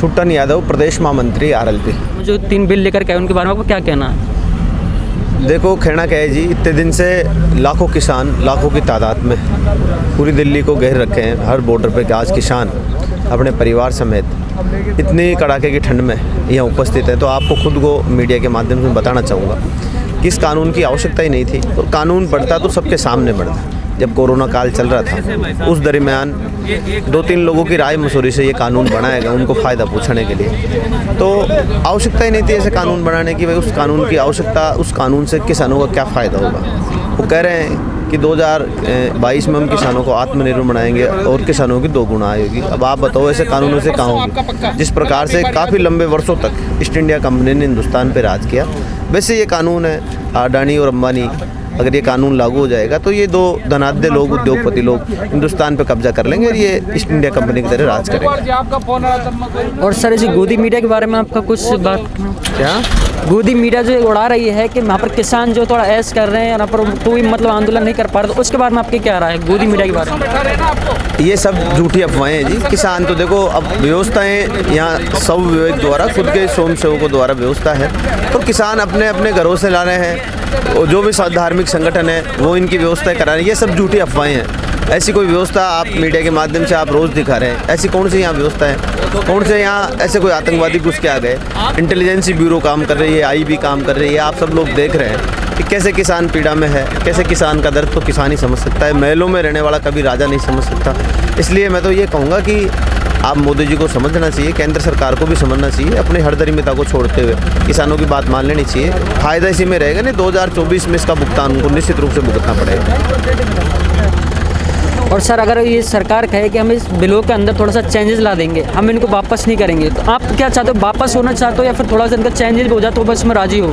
छुट्टन यादव, प्रदेश महामंत्री आरएलपी। जो 3 बिल लेकर के आए उनके बारे में आपको क्या कहना है? देखो, कहना क्या है जी, इतने दिन से लाखों किसान, लाखों की तादाद में पूरी दिल्ली को घेर रखे हैं हर बॉर्डर पे। आज किसान अपने परिवार समेत इतनी कड़ाके की ठंड में यहाँ उपस्थित है, तो आपको खुद को मीडिया के माध्यम से बताना चाहूँगा कि इस कानून की आवश्यकता ही नहीं थी। और कानून बढ़ता तो सबके सामने बढ़ता। जब कोरोना काल चल रहा था उस दरमियान 2-3 लोगों की राय मशवरे से ये कानून बनाया गया, उनको फ़ायदा पहुँचाने के लिए। तो आवश्यकता ही नहीं थी ऐसे कानून बनाने की। भाई, उस कानून की आवश्यकता, उस कानून से किसानों का क्या फ़ायदा होगा? वो कह रहे हैं कि 2022 में हम किसानों को आत्मनिर्भर बनाएंगे और किसानों की 2 गुना आय होगी। अब आप बताओ, ऐसे कानूनों से कहाँ होगी? जिस प्रकार से काफ़ी लंबे वर्षों तक ईस्ट इंडिया कंपनी ने हिंदुस्तान पर राज किया, वैसे ये कानून है। अडानी और अंबानी, अगर ये कानून लागू हो जाएगा तो ये 2 धनाढ्य लोग, उद्योगपति लोग हिंदुस्तान पे कब्जा कर लेंगे और ये ईस्ट इंडिया कंपनी की तरह राज करेंगे। और सर, इसी गोदी मीडिया के बारे में आपका कुछ बात? क्या गोदी मीडिया जो उड़ा रही है कि वहाँ पर किसान जो थोड़ा ऐश कर रहे हैं, यहाँ पर कोई मतलब आंदोलन नहीं कर पा रहे, तो उसके बारे में आपकी क्या राय है गोदी मीडिया के बारे में? ये सब झूठी अफवाहें हैं जी। किसान तो देखो, अब व्यवस्थाएं यहाँ सब विवेक द्वारा, खुद के स्वयं सेवकों द्वारा व्यवस्था है, तो किसान अपने अपने घरों से ला रहे हैं। और जो भी धार्मिक संगठन है वो इनकी व्यवस्थाएं करा रहे हैं। ये सब झूठी अफवाहें हैं। ऐसी कोई व्यवस्था आप मीडिया के माध्यम से आप रोज़ दिखा रहे हैं, ऐसी कौन सी यहाँ व्यवस्था है? कौन से यहाँ ऐसे कोई आतंकवादी घुस के आ गए? इंटेलिजेंसी ब्यूरो काम कर रही है, आईबी काम कर रही है। आप सब लोग देख रहे हैं कि कैसे किसान पीड़ा में है, कैसे किसान का दर्द तो किसान ही समझ सकता है। महलों में रहने वाला कभी राजा नहीं समझ सकता। इसलिए मैं तो ये कहूँगा कि आप मोदी जी को समझना चाहिए, केंद्र सरकार को भी समझना चाहिए, अपनी हरदरिमिता को छोड़ते हुए किसानों की बात मान लेनी चाहिए। फ़ायदा इसी में रहेगा। नहीं, 2024 में इसका भुगतान उनको निश्चित रूप से भुगतना पड़ेगा। और सर, अगर ये सरकार कहे कि हम इस बिलों के अंदर थोड़ा सा चेंजेस ला देंगे, हम इनको वापस नहीं करेंगे, तो आप क्या चाहते हो? वापस होना चाहते हो या फिर थोड़ा सा इनका चेंजेस हो जाए तो बस में राजी हो?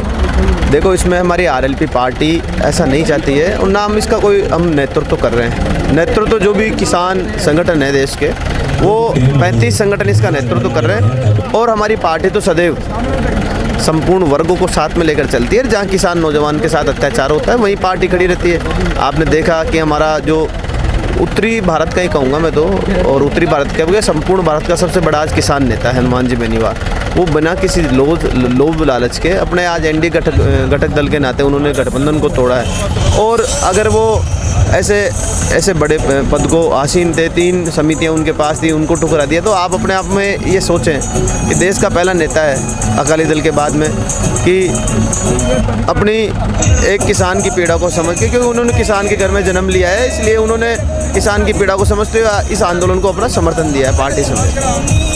देखो, इसमें हमारी आरएलपी पार्टी ऐसा नहीं चाहती है और ना हम इसका कोई हम नेतृत्व कर रहे हैं। नेतृत्व जो भी किसान संगठन है देश के, वो 35 संगठन इसका नेतृत्व कर रहे हैं। और हमारी पार्टी तो सदैव संपूर्ण वर्गों को साथ में लेकर चलती है। जहाँ किसान नौजवान के साथ अत्याचार होता है वहीं पार्टी खड़ी रहती है। आपने देखा कि हमारा जो उत्तरी भारत का ही कहूँगा मैं तो, और उत्तरी भारत का संपूर्ण भारत का सबसे बड़ा आज किसान नेता है हनुमान जी बेनीवाल। वो बिना किसी लोभ लालच के अपने आज एनडीए घटक दल के नाते उन्होंने गठबंधन को तोड़ा है। और अगर वो ऐसे बड़े पद को आसीन थे, 3 समितियां उनके पास थी, उनको ठुकरा दिया, तो आप अपने आप में ये सोचें कि देश का पहला नेता है अकाली दल के बाद में कि अपनी एक किसान की पीड़ा को समझ के, क्योंकि उन्होंने किसान के घर में जन्म लिया है, इसलिए उन्होंने किसान की पीड़ा को समझते हुए इस आंदोलन को अपना समर्थन दिया है पार्टी समेत।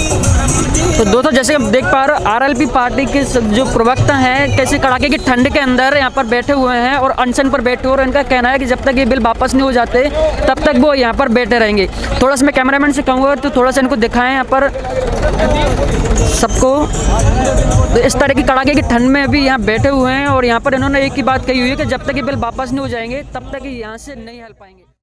तो दोस्तों, जैसे हम देख पा रहे हो, आरएलपी पार्टी के जो प्रवक्ता हैं कैसे कड़ाके की ठंड के अंदर यहाँ पर बैठे हुए हैं और अनशन पर बैठे हुए, और इनका कहना है कि जब तक ये बिल वापस नहीं हो जाते तब तक वो यहाँ पर बैठे रहेंगे। थोड़ा सा मैं कैमरामैन से कहूँगा तो थोड़ा सा इनको दिखाएं यहाँ पर सबको। तो इस तरह की कड़ाके की ठंड में अभी यहाँ बैठे हुए हैं और यहाँ पर इन्होंने एक ही बात कही हुई है कि जब तक ये बिल वापस नहीं हो जाएंगे तब तक ये यहाँ से नहीं हिल पाएंगे।